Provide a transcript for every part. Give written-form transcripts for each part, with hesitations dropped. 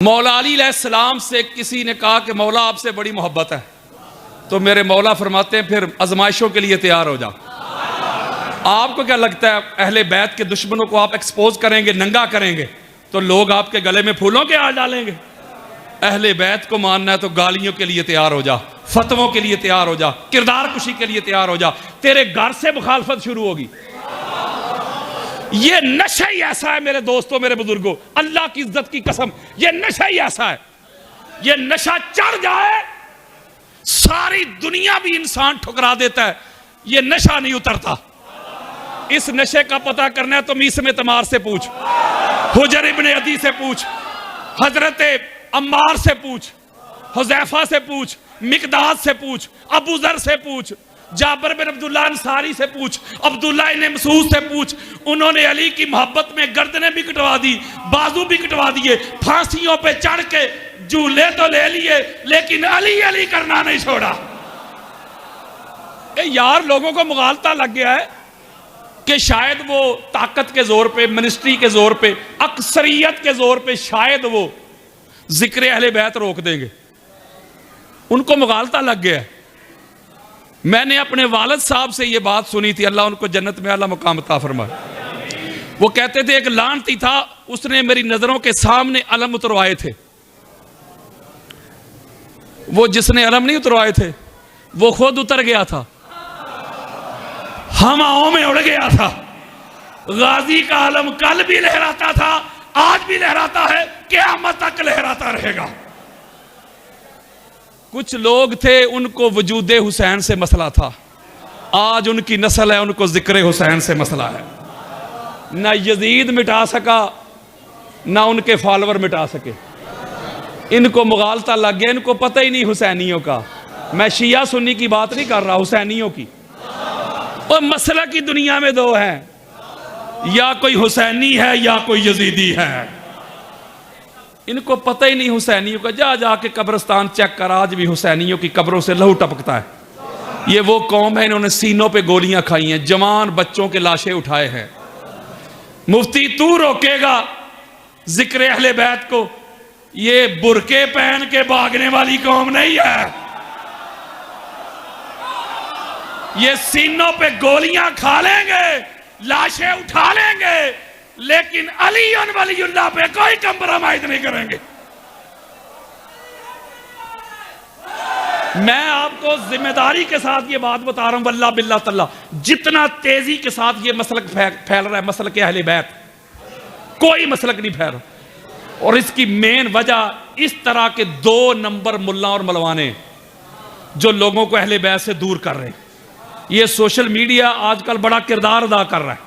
मौला अली अलैहिस्सलाम से किसी ने कहा कि मौला आपसे बड़ी मोहब्बत है, तो मेरे मौला फरमाते हैं फिर आजमाइशों के लिए तैयार हो जा। आपको क्या लगता है अहले बैत के दुश्मनों को आप एक्सपोज करेंगे, नंगा करेंगे तो लोग आपके गले में फूलों के हार डालेंगे? अहले बैत को मानना है तो गालियों के लिए तैयार हो जा, फतवों के लिए तैयार हो जा, किरदार कुशी के लिए तैयार हो जा, तेरे घर से मुखालफत शुरू होगी। ये नशा ही ऐसा है मेरे दोस्तों, मेरे बुजुर्गों, अल्लाह की इज्जत की कसम, ये नशा ही ऐसा है। ये नशा चढ़ जाए सारी दुनिया भी इंसान ठुकरा देता है, ये नशा नहीं उतरता। इस नशे का पता करना है तो मीसम तमार से पूछ, हुजर इब्ने अदी से पूछ, हजरत अम्मार से पूछ, हुज़ैफा से पूछ, मिकदाद से पूछ, अबू जर से पूछ, जाबर बिन अब्दुल्लाह अंसारी से पूछ, अब्दुल्लाह इब्न मसूद से पूछ। उन्होंने अली की मोहब्बत में गर्दनें भी कटवा दी, बाजू भी कटवा दिए, फांसियों पे चढ़ के झूले तो ले लिए, लेकिन अली अली करना नहीं छोड़ा। यार लोगों को मुगालता लग गया है कि शायद वो ताकत के जोर पे, मिनिस्ट्री के जोर पे, अक्सरियत के जोर पे शायद वो जिक्र अहले बैत रोक देंगे। उनको मुगालता लग गया है। मैंने अपने वालिद साहब से ये बात सुनी थी, अल्लाह उनको जन्नत में आला मुकाम अता फरमाए। वो कहते थे एक लानती था, उसने मेरी नजरों के सामने अलम उतरवाए थे। वो जिसने अलम नहीं उतरवाए थे वो खुद उतर गया था, हवाओं में उड़ गया था। गाजी का अलम कल भी लहराता था, आज भी लहराता है, क़यामत तक लहराता रहेगा। कुछ लोग थे उनको वजूदे हुसैन से मसला था, आज उनकी नस्ल है उनको जिक्र हुसैन से मसला है। ना यजीद मिटा सका ना उनके फॉलोअर मिटा सके। इनको मुगालता लग गया, इनको पता ही नहीं हुसैनियों का। मैं शिया सुन्नी की बात नहीं कर रहा, हुसैनियों की। और मसला की दुनिया में दो हैं, या कोई हुसैनी है या कोई यजीदी है। इनको पता ही नहीं हुसैनियों का। जा जाके कब्रिस्तान चेक कर, आज भी हुसैनियों की कब्रों से लहू टपकता है। ये वो कौम है इन्होंने सीनों पे गोलियां खाई हैं, जवान बच्चों के लाशें उठाए हैं। मुफ्ती तू रोकेगा जिक्र अहले बैत को? ये बुरके पहन के भागने वाली कौम नहीं है। ये सीनों पे गोलियां खा लेंगे, लाशें उठा लेंगे, लेकिन अली वलीउल्लाह पे कोई कंप्रोमाइज नहीं करेंगे। मैं आपको जिम्मेदारी के साथ ये बात बता रहा हूं, वल्लाह बिल्लाह तल्ला, जितना तेजी के साथ ये मसलक फैल रहा है, मसलक अहले बैत, कोई मसलक नहीं फैल रहा। और इसकी मेन वजह इस तरह के 2 नंबर मुल्ला और मलवाने जो लोगों को अहले बैत से दूर कर रहे हैं। ये सोशल मीडिया आजकल बड़ा किरदार अदा कर रहा है।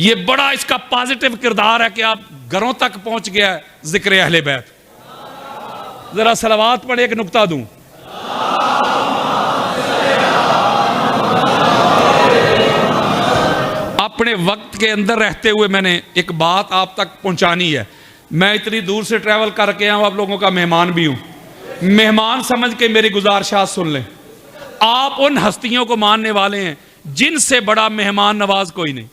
ये बड़ा इसका पॉजिटिव किरदार है कि आप घरों तक पहुंच गया है जिक्र अहले बैत। जरा सलावात पढ़े, एक नुक्ता दूं। अपने वक्त के अंदर रहते हुए मैंने एक बात आप तक पहुंचानी है। मैं इतनी दूर से ट्रैवल करके आया हूं, आप लोगों का मेहमान भी हूं। मेहमान समझ के मेरी गुजारिशात सुन लें। आप उन हस्तियों को मानने वाले हैं जिनसे बड़ा मेहमान नवाज कोई नहीं,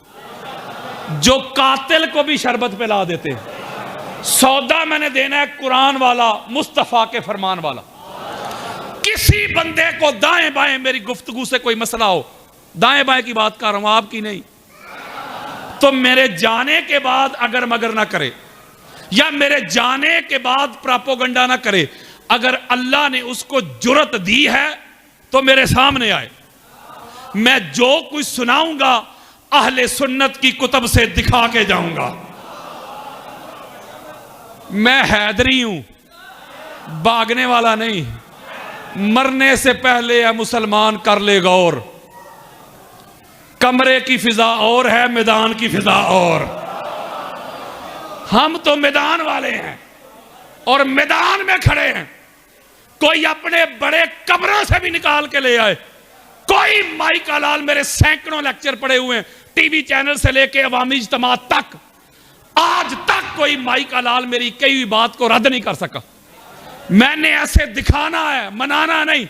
जो कातिल को भी शरबत पिला देते हैं। सौदा मैंने देना है कुरान वाला, मुस्तफा के फरमान वाला। किसी बंदे को दाएं बाएं मेरी गुफ्तगू से कोई मसला हो, दाएं बाएं की बात कर रहा हूं, आपकी नहीं, तो मेरे जाने के बाद अगर मगर ना करे, या मेरे जाने के बाद प्रोपेगेंडा ना करे। अगर अल्लाह ने उसको जुर्रत दी है तो मेरे सामने आए। मैं जो कुछ सुनाऊंगा अहले सुन्नत की कुतब से दिखा के जाऊंगा। मैं हैदरी हूं, भागने वाला नहीं। मरने से पहले है मुसलमान कर ले गौर, कमरे की फिजा और है, मैदान की फिजा और। हम तो मैदान वाले हैं और मैदान में खड़े हैं। कोई अपने बड़े कमरों से भी निकाल के ले आए। कोई माई का लाल, मेरे सैकड़ों लेक्चर पड़े हुए हैं टीवी चैनल से लेके अवामी इज्तिमा तक, आज तक कोई माई का लाल मेरी कई हुई बात को रद्द नहीं कर सका। मैंने ऐसे दिखाना है, मनाना नहीं।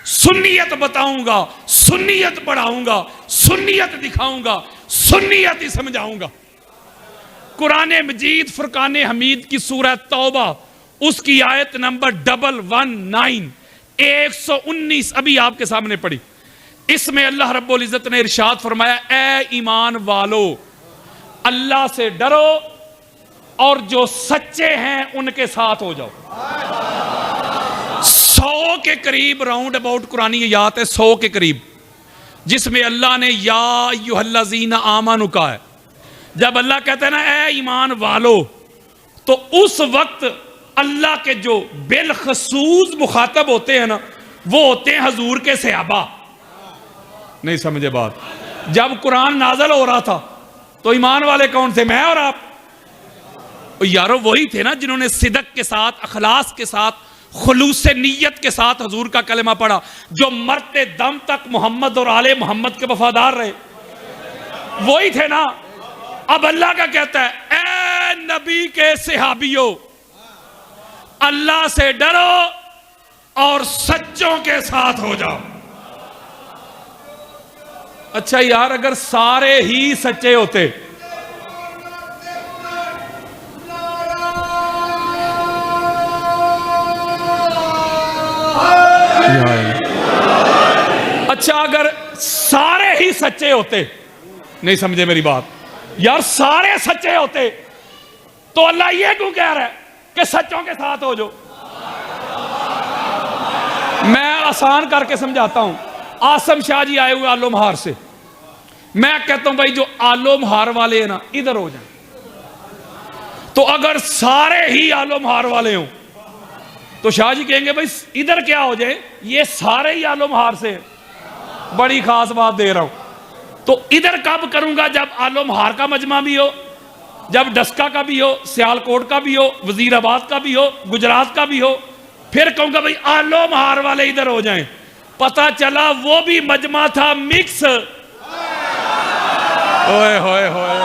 सुन्नियत बताऊंगा, सुन्नियत पढ़ाऊंगा, सुन्नियत दिखाऊंगा, सुन्नियत ही समझाऊंगा। कुरान मजीद फुरकान हमीद की सूरह तौबा उसकी आयत नंबर 119 119 अभी आपके सामने पढ़ी। इसमें अल्लाह रब्बुल इज्जत ने इरशाद फरमाया, ए ईमान वालो अल्लाह से डरो और जो सच्चे हैं उनके साथ हो जाओ। 100 के करीब राउंड अबाउट कुरानी आयत है, 100 के करीब, जिसमें अल्लाह ने या अय्युहल्लज़ीना आमनू कहा है। जब अल्लाह कहते हैं ना ए ईमान वालो, तो उस वक्त अल्लाह के जो बिलखसूस मुखातब होते हैं ना, वो होते हैं हजूर के सहाबा। नहीं समझे बात? जब कुरान नाजल हो रहा था तो ईमान वाले कौन थे? मैं और आप। यारो वही थे ना जिन्होंने सिदक के साथ, अखलास के साथ, खुलूस नीयत के साथ हजूर का कलमा पढ़ा, जो मरते दम तक मोहम्मद और आले मोहम्मद के वफादार रहे। वही थे ना। अब अल्लाह का कहता है, ए नबी के सहाबियों अल्लाह से डरो और सच्चों के साथ हो जाओ। अच्छा यार, अगर सारे ही सच्चे होते, अच्छा अगर सारे ही सच्चे होते, नहीं समझे मेरी बात यार, सारे सच्चे होते तो अल्लाह ये क्यों कह रहा है कि सच्चों के साथ हो जाओ? मैं आसान करके समझाता हूं। आसम शाह जी आए हुए आलोमहार से, मैं कहता हूं भाई जो आलोमहार वाले हैं ना इधर हो जाए। तो अगर सारे ही आलोमहार वाले हों तो शाह जी कहेंगे भाई इधर क्या हो जाए, ये सारे ही आलोमहार से। बड़ी खास बात दे रहा हूं। तो इधर कब करूंगा? जब आलोमहार का मजमा भी हो, जब डस्का का भी हो, सियालकोट का भी हो, वजीराबाद का भी हो, गुजरात का भी हो, फिर कहूंगा भाई आलोमहार वाले इधर हो जाएं। पता चला वो भी मजमा था मिक्स। ओए होए होए,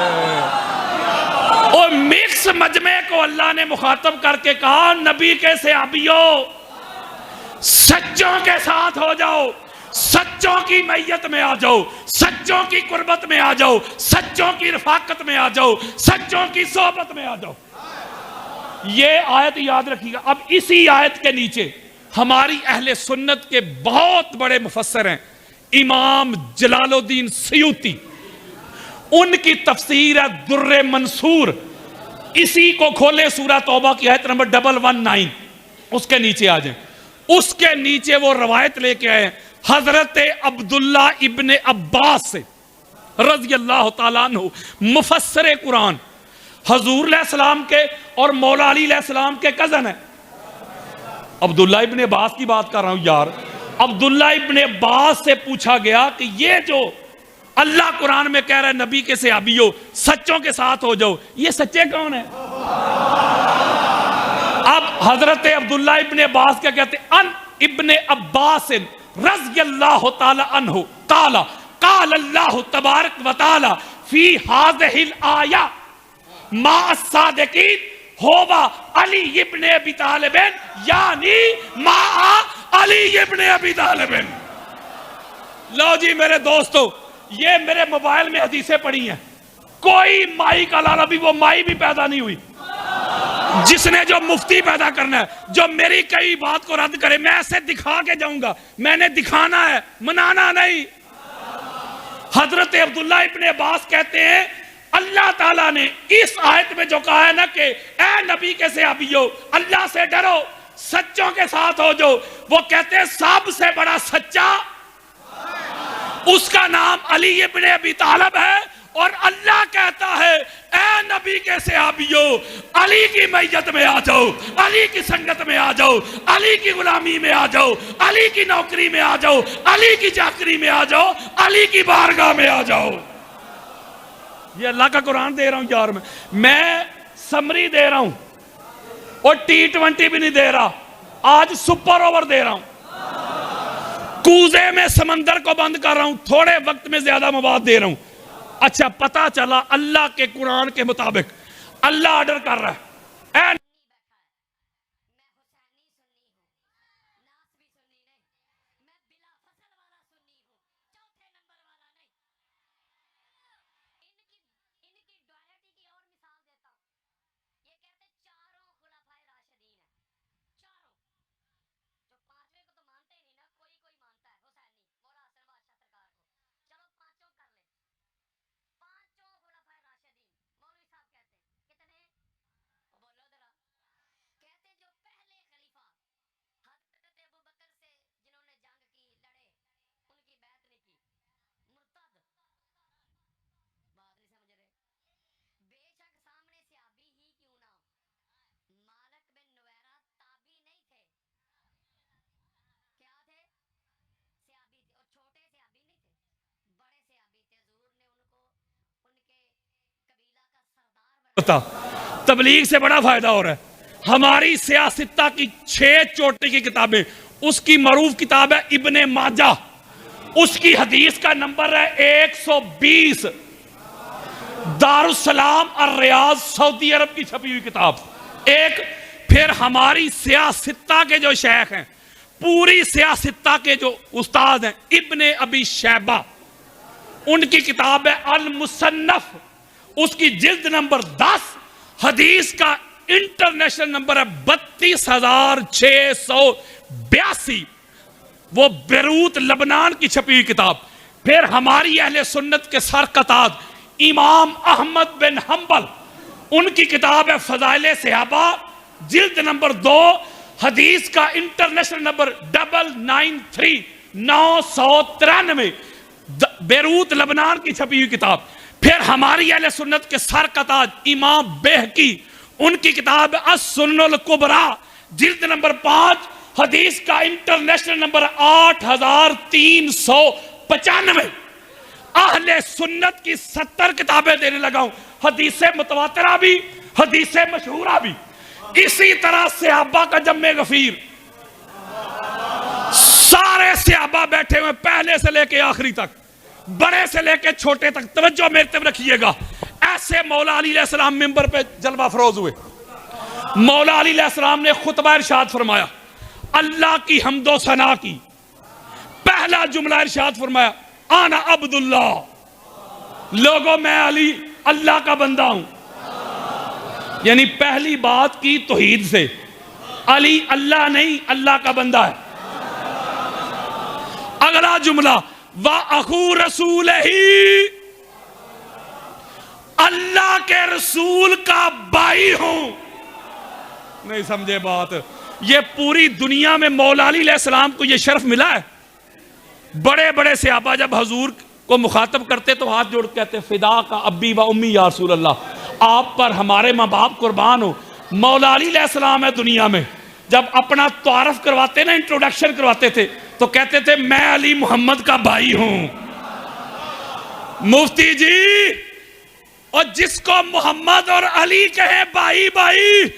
और मिक्स मजमे को अल्लाह ने मुखातब करके कहा, नबी के सहाबियों सच्चों के साथ हो जाओ, सच्चों की मैयत में आ जाओ, सच्चों की कुर्बत में आ जाओ, सच्चों की रफाकत में आ जाओ, सच्चों की सोहबत में आ जाओ। ये आयत याद रखिएगा। अब इसी आयत के नीचे हमारी अहले सुन्नत के बहुत बड़े मुफस्सिर हैं, इमाम जलालुद्दीन सयूती, उनकी तफसीर है दुर्रे मंसूर। इसी को खोले सूरह तौबा की आयत नंबर 119, उसके नीचे आ जाए। उसके नीचे वो रवायत लेके आए हजरत अब्दुल्ला इब्ने अब्बास से रज़ी अल्लाह ताला अन्हु, मुफस्सिर कुरान, हजूर सलाम के और मौला अली सलाम के कजन है। अब्दुल्ला इब्ने अब्बास की बात कर रहा हूं यार। अब्दुल्ला इब्ने अब्बास से पूछा गया कि ये जो अल्लाह कुरान में कह रहा है नबी के सहाबियों सच्चों के साथ हो जाओ, ये सच्चे कौन है? अब हजरत अब्दुल्ला इब्ने अब्बास क्या कहते हैं? अन इब्ने अब्बास रज़ियल्लाहु ताला अन्हु काला काल अल्लाह तबारक व तआला फी हाज़िहिल आया मा अस्सादिकीन होवा अली इब्ने अबी तालिब, यानी मा अली इब्ने अबी तालिब। लो जी मेरे दोस्तों, ये मेरे मोबाइल में हदीसें पड़ी हैं। कोई माई का लाला भी, वो माई भी पैदा नहीं हुई जिसने जो मुफ्ती पैदा करना है, जो मेरी कई बात को रद्द करे। मैं ऐसे दिखा के जाऊंगा, मैंने दिखाना है, मनाना नहीं। हजरत अब्दुल्ला इब्ने अब्बास कहते हैं अल्लाह ताला ने इस आयत में जो कहा है ना कि ए नबी के सहाबियों अल्लाह से डरो, सच्चों के साथ हो जाओ, वो कहते हैं सबसे बड़ा सच्चा उसका नाम अली इब्ने अबी तालिब है। और अल्लाह कहता है ए नबी के सहाबियों अली की मैयत में आ जाओ, अली की संगत में आ जाओ, अली की गुलामी में आ जाओ, अली की नौकरी में आ जाओ, अली की चाकरी में आ जाओ, अली की बारगाह में आ जाओ। ये अल्लाह का कुरान दे रहा हूं यार। मैं समरी दे रहा हूं और T20 भी नहीं दे रहा, आज सुपर ओवर दे रहा हूं। कूजे में समंदर को बंद कर रहा हूं, थोड़े वक्त में ज्यादा मवाद दे रहा हूं। अच्छा पता चला अल्लाह के कुरान के मुताबिक अल्लाह ऑर्डर कर रहा है, होता। तबलीग से बड़ा फायदा हो रहा है। हमारी सियासत्ता की 6 चोटी की किताबें, उसकी मरूफ किताब है इब्ने माजा, उसकी हदीस का नंबर है 120, दारुस्सलाम और रियाज सऊदी अरब की छपी हुई किताब एक। फिर हमारी सियासत्ता के जो शेख हैं, पूरी सियासत्ता के जो उस्ताद हैं, इब्ने अबी शैबा, उनकी किताब है अल मुसन्नफ, उसकी जिल्द नंबर 10, हदीस का इंटरनेशनल नंबर है 32,682, वो बेरूत लबनान की छपी हुई किताब। फिर हमारी अहले सुन्नत के सरकताज इमाम अहमद बिन हंबल, उनकी किताब है फजाइले सहाबा, जिल्द नंबर 2, हदीस का इंटरनेशनल नंबर 993 बेरूत लबनान की छपी हुई किताब। फिर हमारी अहले सुन्नत के सरकताज इमाम बेहकी, उनकी किताब अस-सुन्नुल कुबरा, जिल्द नंबर 5, हदीस का इंटरनेशनल नंबर 8395। अहले सुन्नत की 70 किताबें देने लगा हूं, हदीसे मुतवातिरा भी, हदीसे मशहूरा भी। इसी तरह सहाबा का जम्मे गफीर, सारे सहाबा बैठे हुए, पहले से लेके आखिरी तक, बड़े से लेके छोटे तक। तवज्जो मेरे तरफ रखिएगा। ऐसे मौला अली अलैहिस्सलाम मिंबर पे जलवा फरोज हुए। मौला अली अलैहिस्सलाम ने खुतबा इरशाद फरमाया, अल्लाह की हम्दो सना की। पहला जुमला इरशाद फरमाया, आना अब्दुल्लाह, लोगों मैं अली अल्लाह का बंदा हूं। यानी पहली बात की तौहीद से, अली अल्लाह नहीं अल्लाह का बंदा है। अगला जुमला, वा अखू रसूल ही, अल्लाह के रसूल का भाई हूं। नहीं समझे बात? ये पूरी दुनिया में मौला अली अलैहिस्सलाम को ये शर्फ मिला है। बड़े बड़े सहाबा जब हुजूर को मुखातब करते तो हाथ जोड़ के कहते, फिदा का अब्बी व उम्मी या रसूल अल्लाह, आप पर हमारे माँ बाप कुर्बान हो। मौला अली अलैहिस्सलाम है दुनिया में, जब अपना तारफ करवाते ना, इंट्रोडक्शन करवाते थे, तो कहते थे मैं अली मोहम्मद का भाई हूं। मुफ्ती जी, और जिसको मोहम्मद और अली कहे भाई भाई,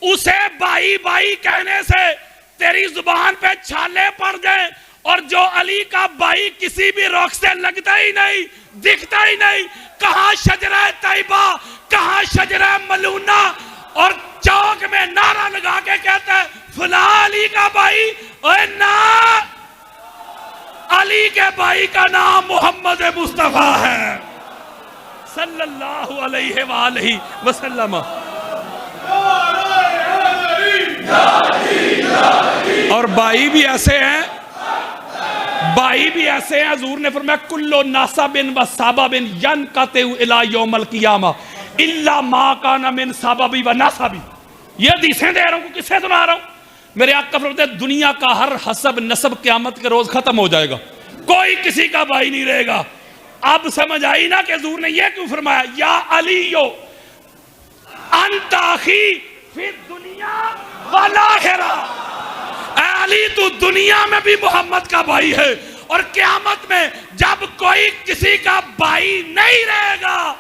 उसे भाई भाई कहने से तेरी जुबान पे छाले पड़ जाए, और जो अली का भाई किसी भी रोक से लगता ही नहीं, दिखता ही नहीं, कहां शजरा तैयबा, कहां शजरा मलूना, और चौक में नारा लगा के कहता है फला अली का भाई। ओए ना, अली के भाई का नाम मोहम्मद मुस्तफा है सल्लल्लाहु अलैहि वसल्लम। और भाई भी ऐसे हैं, भाई भी ऐसे हैं, हुजूर ने फरमाया कुल्लो नासाबिन व साबाबिन यनकतु इला यौमल क़ियामा इल्ला मा काना मिन साबाबी व नासाबी। ये हदीसें दे रहा हूं, किससे सुना रहा हूं? मेरे आका फरमाते हैं दुनिया का हर हसब नसब क़यामत के रोज खत्म हो जाएगा, कोई किसी का भाई नहीं रहेगा। अब समझ आई ना कि हुजूर ने यह क्यों फरमाया, या अलीयो अंत अखी फिर दुनिया वल आखिरा। अली तू दुनिया में भी मोहम्मद का भाई है, और क़यामत में जब कोई किसी का भाई नहीं रहेगा,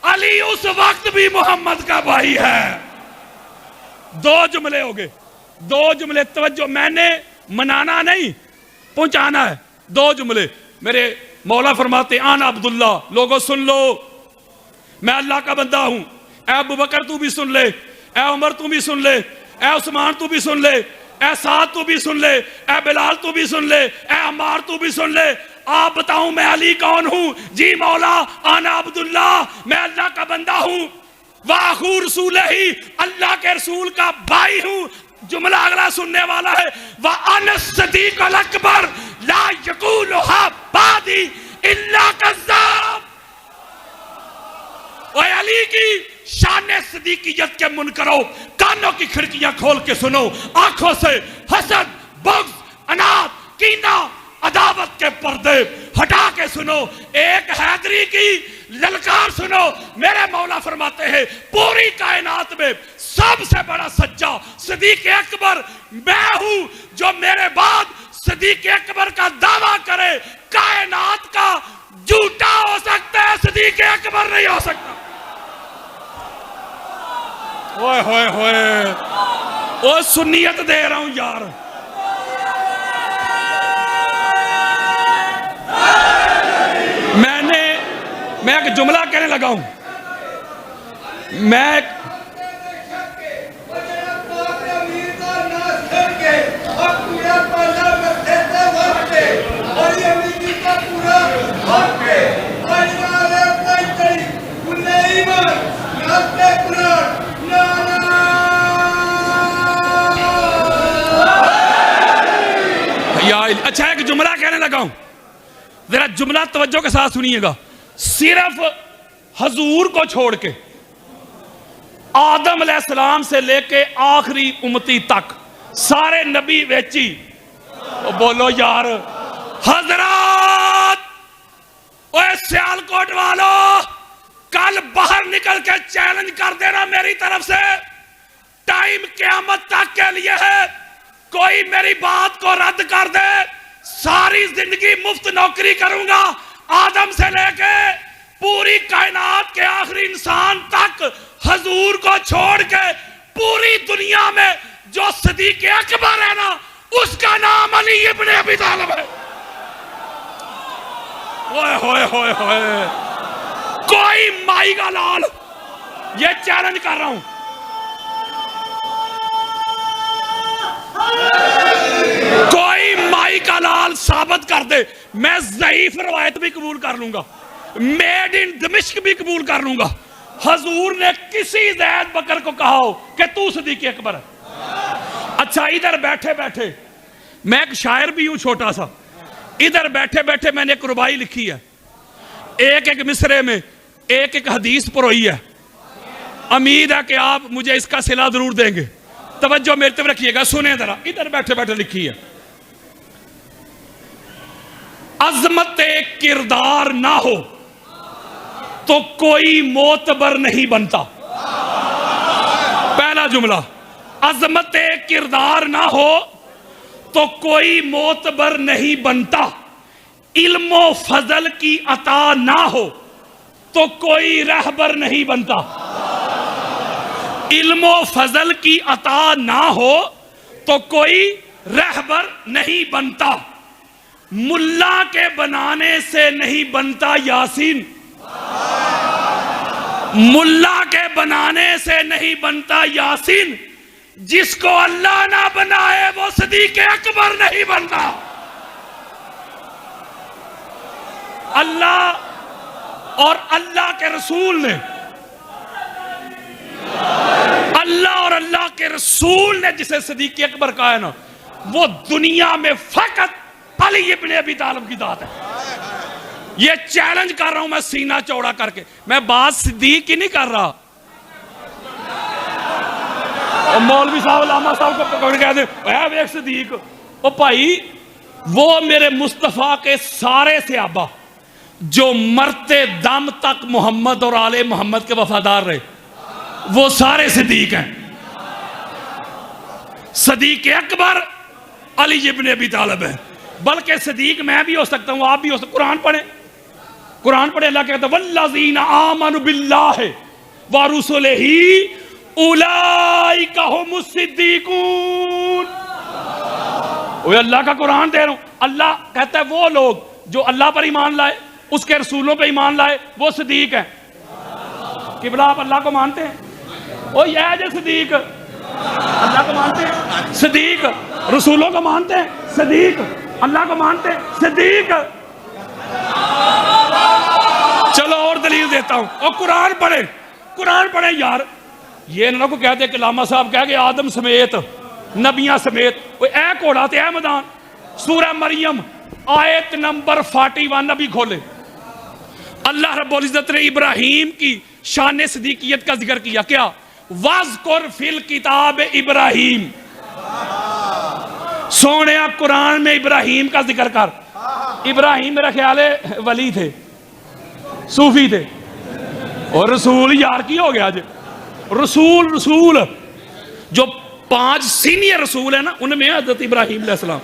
अली उस वक्त भी मोहम्मद का भाई है। 2 जुमले हो गए, 2 जुमले। तवज्जो, मैंने मनाना नहीं, पहुंचाना है। 2 जुमले। मेरे मौला फरमाते आना अब्दुल्ला, लोगों सुन लो, मैं अल्लाह का बंदा हूं। ए अबू बकर तू भी सुन ले, ए उमर तू भी सुन ले, ए उस्मान तू भी सुन ले, ए साद तू भी सुन ले, ए बिलाल तू भी सुन ले, ए अम्मार तू भी सुन ले। आप बताऊं मैं अली कौन हूं? जी मौला, आना अब्दुल्ला, मैं अल्लाह का बंदा हूं। वाहू रसूल ही, अल्लाह के रसूल का भाई हूं। जुमला अगला सुनने वाला है, व अन सदीक अल अकबर ला यकूलुहा बादी इल्ला कज़्ज़ाब। ओए अली की शान सदीकियत के मुनकरो, कानों की खिड़कियां खोल के सुनो, आंखों से हसद, बुग़्ज़, अनाद, कीना, अदावत के पर्दे हटा के सुनो, एक हैदरी की ललकार सुनो। मेरे मौला फरमाते हैं पूरी कायनात में सबसे बड़ा सच्चा सिद्दीक़ अकबर मैं हूं। जो मेरे बाद सिद्दीक़ अकबर का दावा करे, कायनात का झूठा हो सकता है, सिद्दीक़ अकबर नहीं हो सकता। ओए होए होए, ओ सुन्नियत दे रहा हूं यार। मैं एक जुमला कहने लगा हूं। मैं अच्छा एक जुमला कहने लगा हूं, जरा जुमला तवज्जो के साथ सुनिएगा। सिर्फ हजूर को छोड़ के आदम अलैहिस्सलाम से लेके आखिरी उम्मती तक सारे नबी वेची। बोलो यार हजरत, ओए सियालकोट वालों, कल बाहर निकल के चैलेंज कर देना मेरी तरफ से, टाइम क़यामत तक के लिए है। कोई मेरी बात को रद्द कर दे, सारी जिंदगी मुफ्त नौकरी करूंगा, आदम से लेके पूरी कायनात के आखिरी इंसान तक हजूर को छोड़ के पूरी दुनिया में जो सदीक अकबर है ना, उसका नाम अली इब्न अबी तालिब है। ओए होए होए होए, कोई माई का लाल, ये चैलेंज कर रहा हूं, कोई माई का लाल साबित कर दे, मैं ज़ईफ रवायत भी कबूल कर लूंगा, मेड इन दमिश्क भी कबूल कर लूंगा। हजूर ने किसी ज़ैद बकर को कहा हो कि तू सदीक अकबर है। अच्छा इधर बैठे बैठे, मैं एक शायर भी हूं छोटा सा, इधर बैठे बैठे मैंने एक रुबाई लिखी है, एक एक मिसरे में एक एक हदीस परोई है। उम्मीद है कि आप मुझे इसका सिला जरूर देंगे। तवज्जो मेरी तरफ रखिएगा, सुने जरा, इधर बैठे बैठे लिखी है। अजमत किरदार ना हो तो कोई मोतबर नहीं बनता। पहला जुमला, अजमत किरदार ना हो तो कोई मोतबर नहीं बनता। इल्मो फजल की अता ना हो तो कोई रहबर नहीं बनता। इल्मो फजल की अता ना हो तो कोई रहबर नहीं बनता। मुल्ला के बनाने से नहीं बनता यासीन, मुल्ला के बनाने से नहीं बनता यासीन। जिसको अल्लाह ना बनाए वो सदीक अकबर नहीं बनता। अल्लाह और अल्लाह के रसूल ने, अल्लाह और अल्लाह के रसूल ने जिसे सदीक अकबर कहा है ना, वो दुनिया में फकत अली इब्न अबी तालिब की दात है। ये चैलेंज कर रहा हूं मैं सीना चौड़ा करके, मैं बात सिद्दीक की नहीं कर रहा। और मौलवी साहब लामा साहब को पकड़ के कहते एक सिद्दीक, ओ भाई वो मेरे मुस्तफा के सारे सहाबा जो मरते दम तक मोहम्मद और आले मोहम्मद के वफादार रहे, वो सारे सिद्दीक हैं। सदीक अकबर अली इब्न अबी तालिब है, बल्कि सदीक मैं भी हो सकता हूं, आप भी हो सकते। कुरान पढ़े, कुरान पढ़े, अल्लाह कहता है वल्लज़ीना आमनु बिल्लाहि व रुसुलिही उलाइका हुमुस सिद्दीकून। ओए अल्लाह का कुरान दे रहा हूं, अल्लाह कहता है वो लोग जो अल्लाह पर ईमान लाए, उसके रसूलों पर ईमान लाए, वो सिद्दीक है। किबला आप अल्लाह को मानते हैं? ओ ये जो सिद्दीक, अल्लाह को मानते हैं, सिद्दीक रसूलों को मानते हैं, सिद्दीक अल्लाह को मानते हैं, सिद्दीक। चलो और दलील देता हूं, और कुरान पढ़े, कुरान पढ़े यार। ये ना को कहते कि लामा साहब कह गए आदम समेत नबियां समेत, ए घोड़ा ते ए मैदान। सूरह मरियम आयत नंबर 41 अभी खोले। अल्लाह रब्बुल इज्जत ने इब्राहिम की शान सदीकियत का जिक्र किया। क्या? वज़कुर फिल किताब इब्राहिम। सोने कुरान में इब्राहिम का जिक्र कर। इब्राहिम मेरा ख्याल है वली थे, सूफी थे, और रसूल यार की हो गया आज। रसूल रसूल जो 5 सीनियर रसूल है ना, उनमें हज़रत इब्राहिम अलैहिस्सलाम।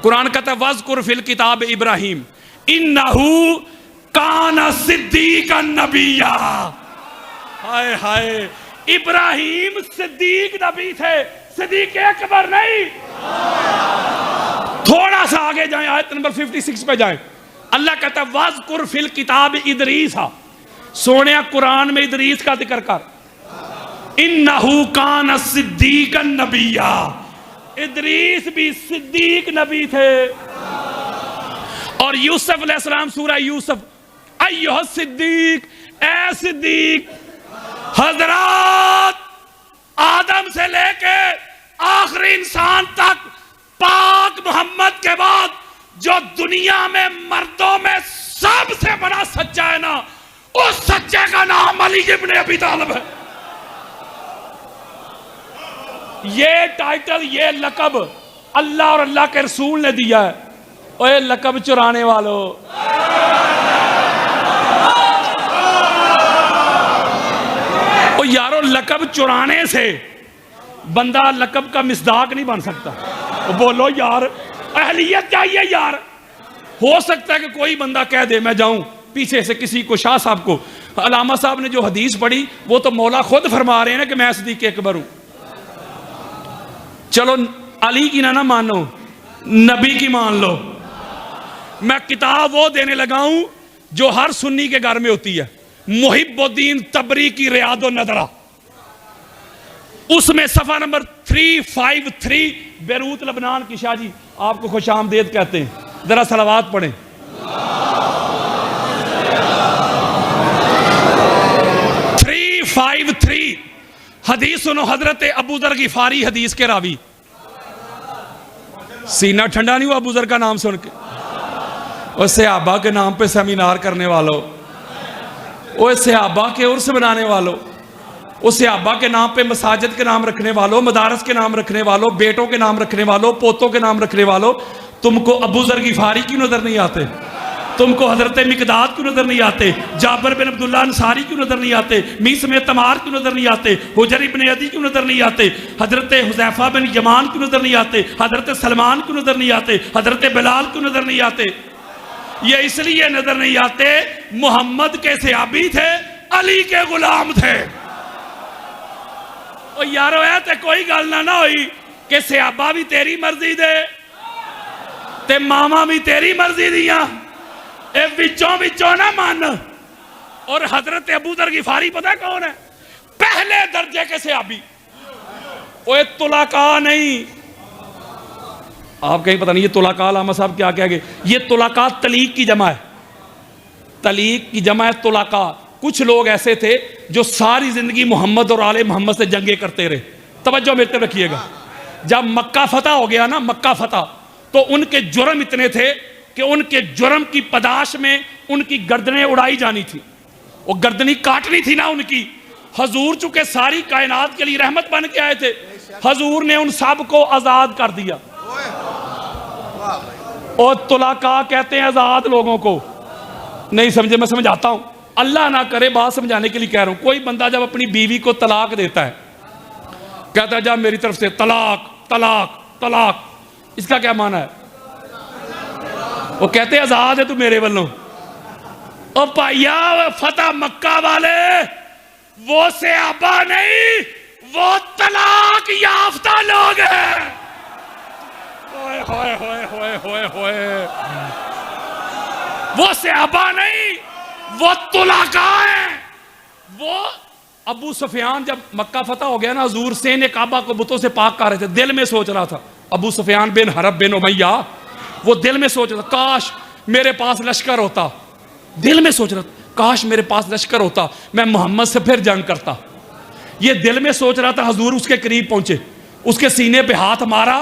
कुरान कहता है वज़कुर फिल किताब इब्राहिम इन्नहु काना सिद्दीकन नबिय्या। हाय हाय, इब्राहिम सिद्दीक नबी थे, सिद्दीक अकबर नहीं। थोड़ा सा आगे जाएं, आयत नंबर 56 पे जाएं। अल्लाह कहता है वज़कुर फिल किताब इदरीस, सोने कुरान में इदरीस का जिक्र कर। इन्नहु कान सिद्दीकन नबिया, इदरीस भी सिद्दीक नबी थे। और यूसुफ अलैहिस्सलाम, सूरह यूसुफ, अय्युह सिद्दीक, ए सिद्दीक। हजरत आदम से लेके आखिरी इंसान तक पाक मोहम्मद के बाद जो दुनिया में मर्दों में सबसे बड़ा सच्चा है ना, उस सच्चे का नाम अली इब्न अबी तालिब है। ये टाइटल, ये लकब अल्लाह और अल्लाह के रसूल ने दिया है। ओए लकब चुराने वालों, ओ यारो, लकब चुराने से बंदा लकब का मिसदाक नहीं बन सकता। बोलो यार, अहलियत चाहिए यार। हो सकता है कि कोई बंदा कह दे मैं जाऊं पीछे से किसी को, शाह साहब को, अलामा साहब ने जो हदीस पढ़ी वो तो मौला खुद फरमा रहे हैं ना कि मैं सिद्दीक़ अकबर हूं। चलो अली की ना मानो, नबी की मान लो। मैं किताब वो देने लगा हूं जो हर सुन्नी के घर में होती है, मुहिब्बुद्दीन तबरी की रियादो नदरा, उसमें सफा नंबर 353, बेरूत लबनान की शाह जी आपको खुशामदेद कहते हैं, जरा सलावात पढ़ें। 353 हदीस सुनो, हजरत अबू जर गिफारी हदीस के रावी। सीना ठंडा नहीं हुआ अबू जर का नाम सुन के? और सहाबा के नाम पे सेमिनार करने वालों, और सहाबा के उर्स बनाने वालों, उस सहाबा के नाम पे मसाजिद के नाम रखने वालों, मदारस के नाम रखने वालों, बेटों के नाम रखने वालों, पोतों के नाम रखने वालों, तुमको अबू जर गिफारी क्यों नजर नहीं आते? तुमको हजरत मिकदाद क्यों नजर नहीं आते? जाबिर बिन अब्दुल्लाह अंसारी क्यों नजर नहीं आते? मीस में तमार क्यों नजर नहीं आते? हुजर इब्न अदी क्यों नजर नहीं आते? हजरत हुज़ैफा बिन यमान क्यों नजर नहीं आते? हजरत सलमान क्यों नजर नहीं आते? हजरत बिलाल क्यों नजर नहीं आते? ये इसलिए नजर नहीं आते, मोहम्मद के सहाबी थे, अली के गुलाम थे। और यारो है ते कोई गल ना हुई कि सहाबा भी तेरी मर्जी दे ते मामा भी तेरी मर्जी दिया, ए विचों विचों ना मन। और हजरत अबू जर गिफारी पता कौन है? पहले दर्जे के सहाबी, ओए तुलाका नहीं। आप कहीं पता नहीं ये तुलाका लामा साहब क्या कह गए? ये तुलाका तलीक की जमा है, तलीक की जमा है तुलाका। कुछ लोग ऐसे थे जो सारी जिंदगी मोहम्मद और आले मोहम्मद से जंगे करते रहे। तवज्जो मेरे तरफ रखिएगा, जब मक्का फतह हो गया ना, मक्का फतह, तो उनके जुर्म इतने थे कि उनके जुर्म की पदाश में उनकी गर्दनें उड़ाई जानी थी, वो गर्दनी काटनी थी ना उनकी। हजूर चूंकि सारी कायनात के लिए रहमत बन के आए थे, हजूर ने उन सब को आजाद कर दिया। और तुलाका कहते हैं आजाद लोगों को। नहीं समझे? मैं समझाता हूं, अल्लाह ना करे बात समझाने के लिए कह रहा हूं। कोई बंदा जब अपनी बीवी को तलाक देता है, कहता है जा मेरी तरफ से तलाक तलाक तलाक, इसका क्या माना है? वो कहते हैं आजाद है तू मेरे वालों। ओ भाइया, फतह मक्का वाले वो सहाबा नहीं, वो तलाक याफ्ता लोग हैं। होए होए होए होए होए होए, वो सहाबा नहीं, वो तुलाका है। वो अबू सुफियान जब मक्का फतह हो गया ना, हजूर से ने काबा को बुतों से पाक कर रहे थे, दिल में सोच रहा था, अबू सुफियान बिन हरब बिन उमैया, वो दिल में सोच रहा था काश मेरे पास लश्कर होता। दिल में सोच रहा था काश मेरे पास लश्कर होता, मैं मोहम्मद से फिर जंग करता। ये दिल में सोच रहा था। हजूर उसके करीब पहुंचे, उसके सीने पे हाथ मारा,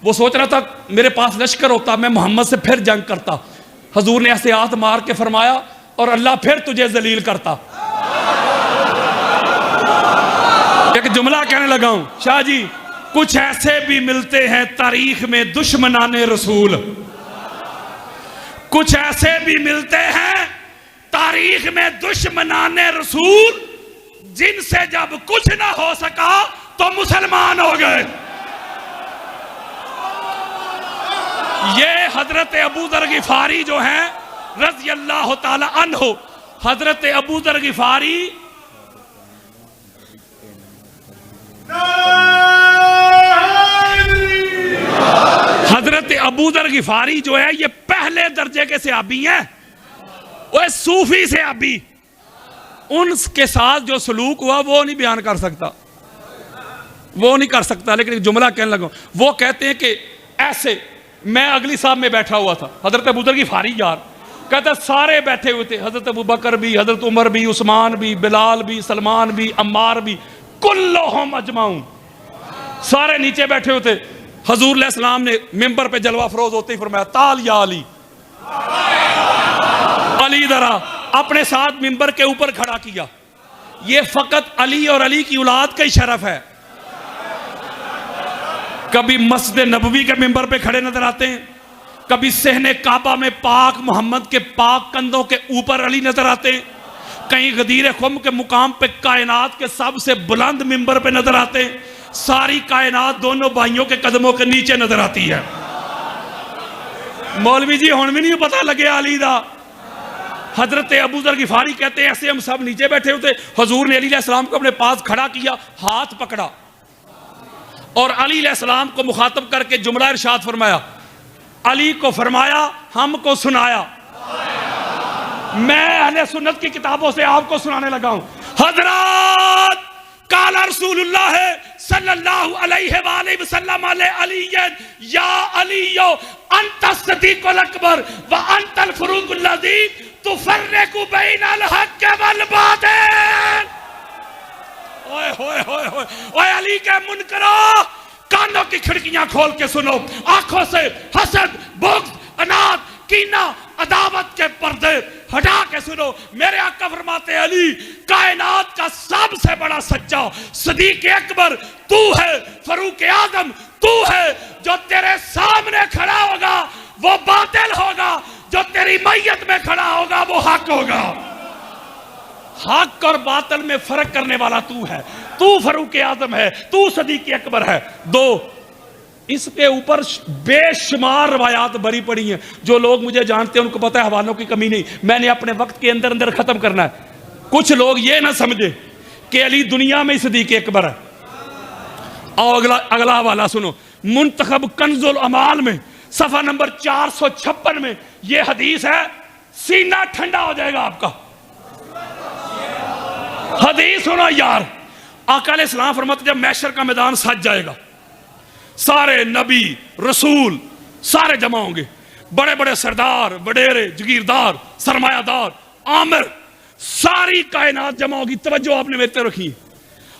वो सोच रहा था मेरे पास लश्कर होता, मैं मोहम्मद से फिर जंग करता। हजूर ने ऐसे हाथ मार के फरमाया और अल्लाह फिर तुझे जलील करता। एक जुमला कहने लगा हूं, शाह जी, कुछ ऐसे भी मिलते हैं तारीख में दुश्मनाने रसूल, कुछ ऐसे भी मिलते हैं तारीख में दुश्मनाने रसूल, जिनसे जब कुछ ना हो सका तो मुसलमान हो गए। ये हजरत अबू जर गिफारी जो हैं रज़ी अल्लाह ताला अन्हु, हजरत अबू जर गिफारी अबू जर गिफारी जो है ये पहले दर्जे के सहाबी हैं, वो सूफी सहाबी। उनके साथ जो सलूक हुआ वो नहीं बयान कर सकता, वो नहीं कर सकता, लेकिन एक जुमला कहने लगा। वो कहते हैं कि ऐसे मैं अगली साहब में बैठा हुआ था, हजरत अबू जर गिफारी यार, कहते सारे बैठे हुए थे, हजरत अबू बकर भी, हजरत उमर भी, उस्मान भी, बिलाल भी, सलमान भी, अम्मार भी, कुल्लुहुम अजमाउन, सारे नीचे बैठे हुए थे। हजूर अलैहिस्सलाम ने मिंबर पे जलवा फरोज होते ही फरमाया ताल या अली, अली दरा अपने साथ मिंबर के ऊपर खड़ा किया। ये फकत अली और अली की औलाद का ही शरफ है। कभी मस्जिद नबवी के मिंबर पे खड़े नजर आते हैं, कभी सहने काबा में पाक मोहम्मद के पाक कंधों के ऊपर अली नजर आते हैं, कहीं गदीर खुम के मुकाम पे कायनात के सबसे बुलंद मिंबर पे नजर आते हैं। सारी कायनात दोनों भाइयों के कदमों के नीचे नजर आती है। मौलवी जी हुण भी नहीं पता लगे अली दा। हजरत अबू जर गिफारी कहते हैं ऐसे हम सब नीचे बैठे होते, हजूर ने अली अलैहिस्सलाम को अपने पास खड़ा किया, हाथ पकड़ा और अली अलैहिस्सलाम को मुखातब करके जुमला इरशाद फरमाया, अली को फरमाया हमको सुनाया। मैं अहले सुन्नत की किताबों से आपको सुनाने लगा हूं। हजरत काला रसूलुल्लाह सल्लल्लाहु अलैहि वसल्लम अली या अलियो अंत सदीकुल अकबर व अंतल फरूकुल लज़ी तुफर्रिकु बैनल हक़ वल बातिल। ओए होए होए होए, ओए अली के मुनकरो, कानों की खिड़कियां खोल के सुनो, आंखों से हसद, बुग़्ज़, अनाद, कीना, अदावत के पर्दे हटा के सुनो। मेरे आका फरमाते अली कायनात का सबसे बड़ा सच्चा सदीक अकबर तू है, फरूक आजम तू है। जो तेरे सामने खड़ा होगा वो बातिल होगा, जो तेरी मैयत में खड़ा होगा वो हक होगा। हक और बातिल में फर्क करने वाला तू है, तू फरूक आजम है, तू सदीक अकबर है। दो, इसके ऊपर बेशुमार रवायात भरी पड़ी हैं। जो लोग मुझे जानते हैं उनको पता है हवालों की कमी नहीं, मैंने अपने वक्त के अंदर अंदर खत्म करना है। कुछ लोग ये ना समझे कि अली दुनिया में सदीक अकबर है। और अगला हवाला सुनो, मुंतखब कंजुल अमाल में सफा नंबर 456 में यह हदीस है, सीना ठंडा हो जाएगा आपका। हदीस सुनो यार, आका अलैहिस्सलाम फरमाते जब मैशर का मैदान सज जाएगा, सारे नबी रसूल सारे जमा होंगे, बड़े बड़े सरदार, वडेरे, जगीरदार, सरमायादार, आमिर, सारी कायनात जमा होगी। तवज्जो आपने मेरे पे रखी।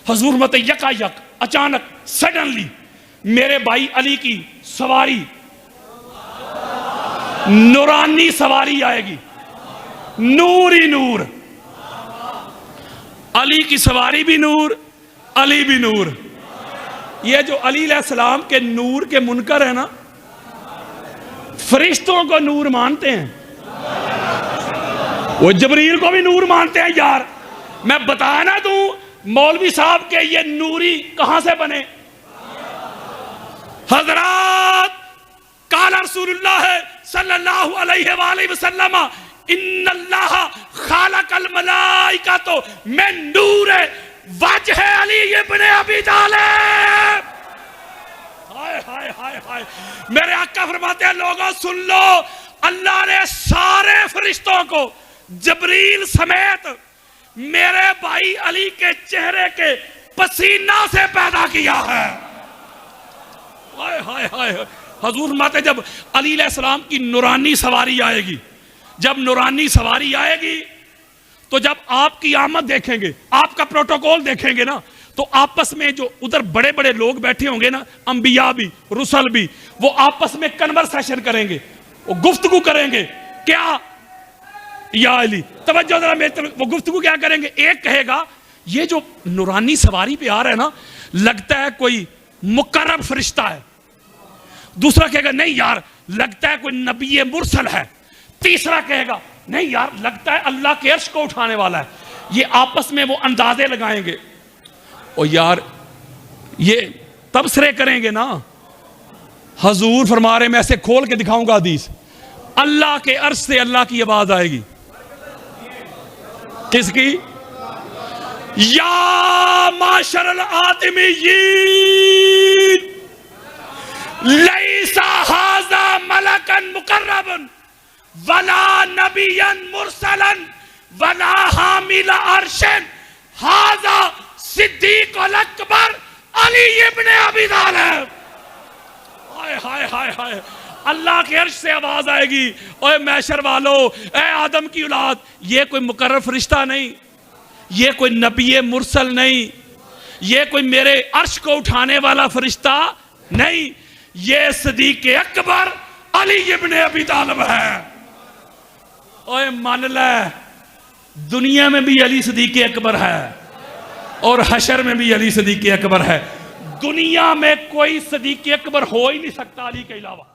हजूर मत यकायक अचानक सडनली मेरे भाई अली की सवारी, नूरानी सवारी आएगी, नूर ही नूर। अली की सवारी भी नूर, अली भी नूर। ये जो अली अलैहिस्सलाम के नूर के मुनकर है ना, फरिश्तों को नूर मानते हैं, वो जबरील को भी नूर मानते हैं यार। मैं बताया ना तू मौलवी साहब के ये नूरी कहां से बने। हजरत काला रसूलुल्लाह सल्लल्लाहु अलैहि वसल्लम इन्नल्लाह खालकल मलाइका तो मैं नूर वजह अली इब्न अबी तालिब। हाय हाय हाय हाय, मेरे आका फरमाते हैं लोगों सुन लो, अल्लाह ने सारे फरिश्तों को जबरील समेत मेरे भाई अली के चेहरे के पसीना से पैदा किया है। हाय हाय हाय, हजूर फरमाते जब अली अलैहिस्सलाम की नूरानी सवारी आएगी, जब नूरानी सवारी आएगी तो जब आपकी आमद देखेंगे, आपका प्रोटोकॉल देखेंगे ना, तो आपस में जो उधर बड़े बड़े लोग बैठे होंगे ना, अंबिया भी रुसल भी, वो आपस में कन्वर्सेशन करेंगे, वो गुफ्तगू करेंगे। क्या या अली, तवज्जो जरा मेरी तरफ, वो गुफ्तगू क्या करेंगे। एक कहेगा ये जो नूरानी सवारी पे आ रहा है ना, लगता है कोई मुकर्रब फरिश्ता है। दूसरा कहेगा नहीं यार लगता है कोई नबी मुरसल है। तीसरा कहेगा नहीं यार लगता है अल्लाह के अर्श को उठाने वाला है। ये आपस में वो अंदाजे लगाएंगे और यार ये तबसरे करेंगे ना। हजूर फरमा रहे, मैं ऐसे खोल के दिखाऊंगा हदीस, अल्लाह के अर्श से अल्लाह की आवाज आएगी। किसकी? या माशरल आदमीयीन लैसा हाज़ा नबियन मुरसलन वला हामिल अर्शन हाजा सिद्दीक अल अकबर अली इब्ने अबी तालिब। हाय हाय हाय हाय, अल्लाह के अर्श से आवाज आएगी, ओए मैशर वालो, ए आदम की औलाद, ये कोई मुकर्रर फरिश्ता नहीं, ये कोई नबी मुरसल नहीं, ये कोई मेरे अर्श को उठाने वाला फरिश्ता नहीं, ये सिद्दीक अकबर अली इब्ने अबी तालिब है। ओए मान ले, दुनिया में भी अली सिद्दीक अकबर है और हशर में भी अली सिद्दीक अकबर है। दुनिया में कोई सिद्दीक अकबर हो ही नहीं सकता अली के अलावा।